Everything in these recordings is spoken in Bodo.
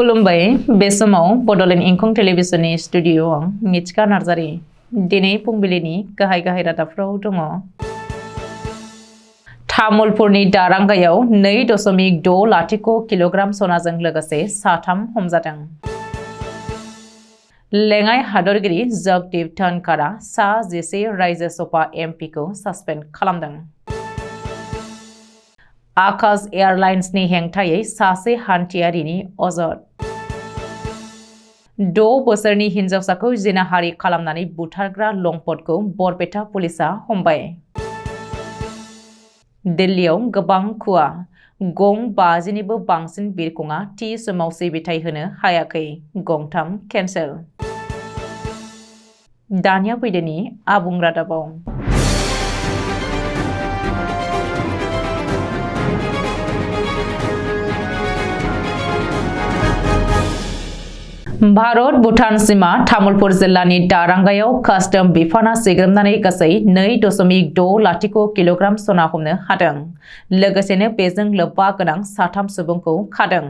खुलुमबाय बे समाव बडोलेण्ड इंखं टेलिभिजननि स्टुडिय'आव मिथिका नार्जारि दिनै फुंबिलिनि गाहाय रादाबफ्राव दङ। तामुलपुरनि दारांगायाव 2.60 किल'ग्राम सनाजों लोगोसे साथाम हमजादों। लेङाइ हादरगिरि जगदीप धनखड़ा सा 11 रायजो सभा एमपिखौ सासपेन्ड खालामदों। आकाश एयारलाइन्सनि हेंथायै सासे हान्थियारिनि अजद। 6 बोसोरनि हिनजावसाखौ जिनाहारि खालामनानै बुथारग्रा लंपटखौ बरपेटा पुलिसआ हमबाय। दिल्लीयाव गोबां खुवा, गं 50निबो बांसिन बिरखंआ थि समाव सिबिथाय होनो हायाखै, गंथाम केन्सेल। दानिया फैदोनि आबुं रादाबाव। भारत भूटान सीमा तामुलपुर जिल्लानि दारांगायाव कास्टम बिफाना सिग्रोमनानै गासै 2.60 किल'ग्राम सना हमनो हादों। लोगोसेनो बेजों लोब्बा गोनां साथाम सुबुंखौ खादों।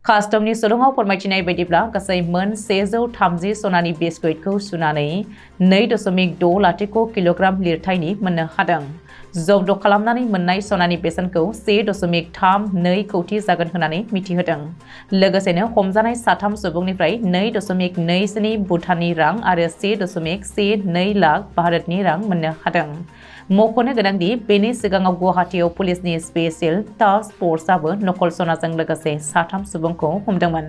कास्टमनि सुलुङाव फोरमायथिनाय बायदिब्ला गासै मोन 130 सनानि बिस्कुटखौ सुनानै 2.60 किल'ग्राम लिरथायनि मोननो हादों। जब्द खालामनानै मोननाय सनानि बेसेनखौ 1.32 कौटि जागोन होननानै मिथिहोदों। लोगोसेनो हमजानाय साथाम सुबुंनिफ्राय 2.27 भुटाननि रां आरो 1.12 लाख भारतनि रां मोननो हादों। मख'नो गोनांदि बेनि सिगाङाव गुवाहाटीयाव पुलिसनि स्पेशल टास्क फर्सआबो नकल सनाजों लोगोसे साथाम सुबुंखौ हमदोंमोन।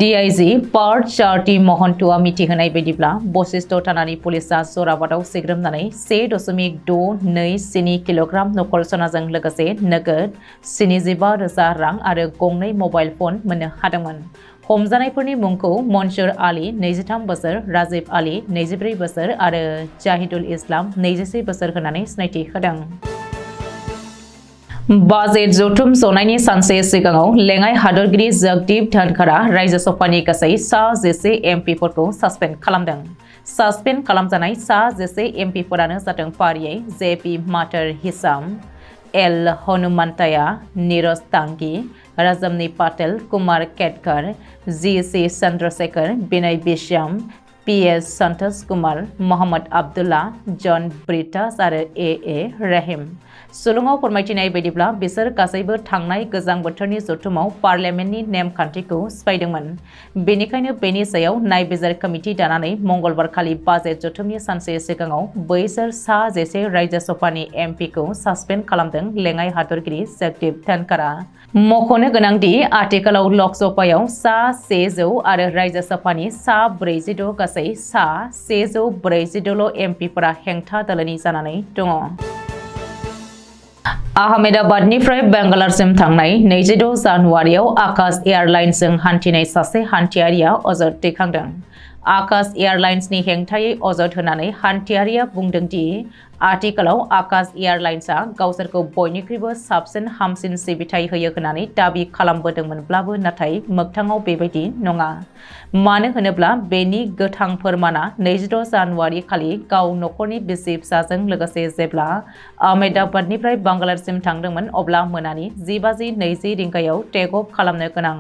डीआईजी पार्थ चार्टी महन्तआ मिथिहोनाय बायदिब्ला बशिष्ठ थानानि पुलिसआ जराबादाव सिग्रोमनानै 1.627 किल'ग्राम नकल सनाजों लोगोसे नगद 75,000 रां आरो गंनै मबाइल फन मोननो हादोंमोन। हमजानायफोरनि मुंखौ मनसुर आली 23 बोसोर, राजीव आली 24 बोसोर आरो जाहिदुल इस्लाम 26 बोसोर होननानै सिनायथि होदों। बाजेट जथुम जनायनि सानसे सिगाङाव लेङाइ हादरगिरि जगदीप धनखड़ा रायजो सभानि गासै सा 11 एमपिफोरखौ सासपेन्ड खालामदों। सासपेन्ड खालामजानाय सा 11 एमपिफोरानो जादों फारियै जेपी माथुर हिसाम, L Hanumanthaiah, Neeraj Dangi, Rajmani Patil, Kumar Ketkar, G C. Chandrashekhar, Vinay Vishwam, P S. Santosh Kumar, Mohammad Abdullah, John Brittas आरो ए रहीम। सुलुङाव फोरमायथिनाय बायदिब्ला बिसोर गासैबो थांनाय गोजां बोथोरनि जथुमाव पार्लियामेन्टनि नेमखान्थिखौ सिफायदोंमोन। बेनिखायनो बेनि सायाव नायबिजिर कमिटि दानानै मंगलबारखालि बाजेट जथुमनि सानसे सिगाङाव बैसोर सा 11 रायजो सभानि एमपिखौ सासपेन्ड खालामदों लेङाइ हादरगिरि जगदीप धनखड़ा। मख'नो गोनांदि आथिखालाव लकसभायाव सा 100 आरो रायजो सभानि सा 46 गासै सा 146 एमपिफोरा हेंथा दोलोनि जानानै दङ। आहमेदाबादनिफ्राय बेंगालरसिम थांनाय 22 जानुवारियाव आकाश एयारलाइन्सजों हान्थिनाय सासे हान्थियारिया अजद दैखांदों। आकाश एयारलाइन्सनि हेंथायै अजद होनानै हान्थियारिया बुंदों दि आथिखालाव आकाश एयारलाइन्सआ गावसोरखौ बयनिख्रुइबो साबसिन हामसिन सिबिथाय होयो होननानै दाबि खालामबोदोंमोनब्लाबो नाथाय मोगथाङाव बेबायदि नङा। मानो होनोब्ला बेनि गोथां फोरमाना 26 जानुवारि खालि गाव नखरनि बिसि फिसाजों लोगोसे जेब्ला आहमेदाबादनिफ्राय बांगालरसिम थांदोंमोन अब्ला मोनानि 10:20 रिंगायाव टेक अफ खालामनो गोनां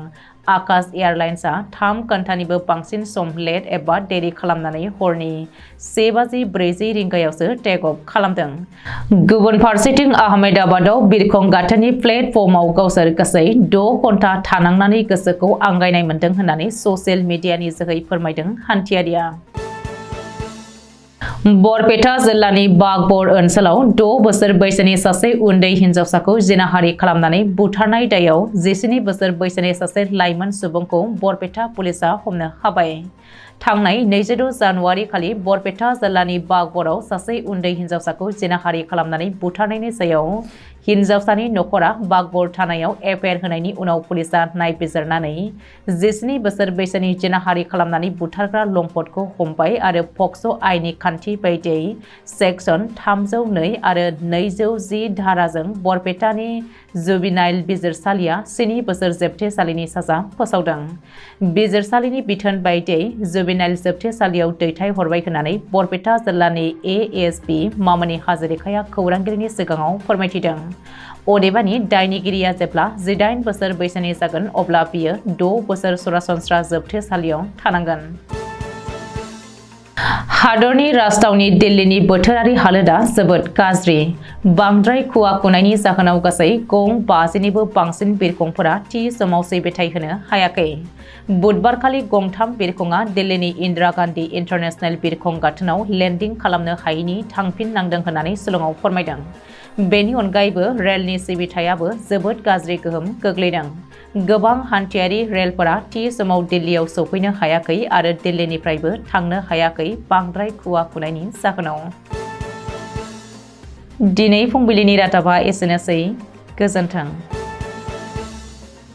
आकाश एयारलाइन्सआ 3 घन्टानिबो बांसिन सम लेट एबा देरि खालामनानै हरनि 1:40 रिंगायावसो टेक अफ खालामदों। गुबुन फारसेथिं आहमेदाबादाव बिरखं गाथोननि प्लेटफर्मआव गावसोर गासै 6 घन्टा थानांनानै गोसोखौ आंगायनाय मोन्दों होननानै ससियेल मिडियानि जोहै फोरमायदों हान्थियारिया। बरपेटा जिल्लानि बागबर ओनसोलाव 6 बोसोर बैसोनि सासे उन्दै हिनजावसाखौ जिनाहारि खालामनानै बुथारनाय दायाव 19 बोसोर बैसोनि सासे लाइमोन सुबुंखौ बरपेटा पुलिसआ हमनो हाबाय। थांनाय 26 जानुवारि खालि बरपेटा जिल्लानि बागबराव सासे उन्दै हिनजावसाखौ जिनाहारि खालामनानै बुथारनायनि सायाव हिनजावसानि नखरा बागबर थानायाव एफआइआर होनायनि उनाव पुलिसआ नायबिजिरनानै 19 बोसोर बैसोनि जिनाहारि खालामनानै बुथारग्रा लंपटखौ हमबाय आरो पक्स' आइननि खान्थि बायदियै सेक्सन 302 आरो 210 धाराजों बरपेटानि जुबिनाइल बिजिरसालिया 7 बोसोर जोबथेसालिनि साजा फोसावदों। बिजिरसालिनि बिथोन बायदियै जुबिनाइल जोबथेसालियाव दैथायहरबाय होननानै बरपेटा जिल्लानि एएसपि मामनि हाजरिकाया खौरांगिरिनि सिगाङाव फोरमायथिदों। अदेबानि दायनिगिरिया जेब्ला 18 बोसोर बैसोनि जागोन अब्ला बियो 6 बोसोर सरासनस्रा जोबथेसालियाव थानांगोन। हादरनि राजथावनि दिल्लीनि बोथोरारि हालोदा जोबोद गाज्रि। बांद्राय खुवा खुनायनि जाहोनाव गासै गं 50निबो बांसिन बिरखंफोरा थि समाव सिबिथाय होनो हायाखै। बुधबारखालि गं 3 बिरखंआ दिल्लीनि इन्दिरा गान्धी इन्टारनेशनेल बिरखं गाथोनाव लेन्डिं खालामनो हायैनि थांफिननांदों होननानै शिलंआव फोरमायदों। बेनि अनगायैबो रेलनि सिबिथायाबो जोबोद गाज्रि गोहोम गोग्लैदों। गोबां हान्थियारि रेलफोरा थि समाव दिल्लीयाव सौफैनो हायाखै आरो दिल्लीनिफ्रायबो थांनो हायाखै बांद्राय खुवा खुनायनि जाहोनाव। दिनै फुंबिलिनि रादाबा एसेनोसै। गोजोन्थों।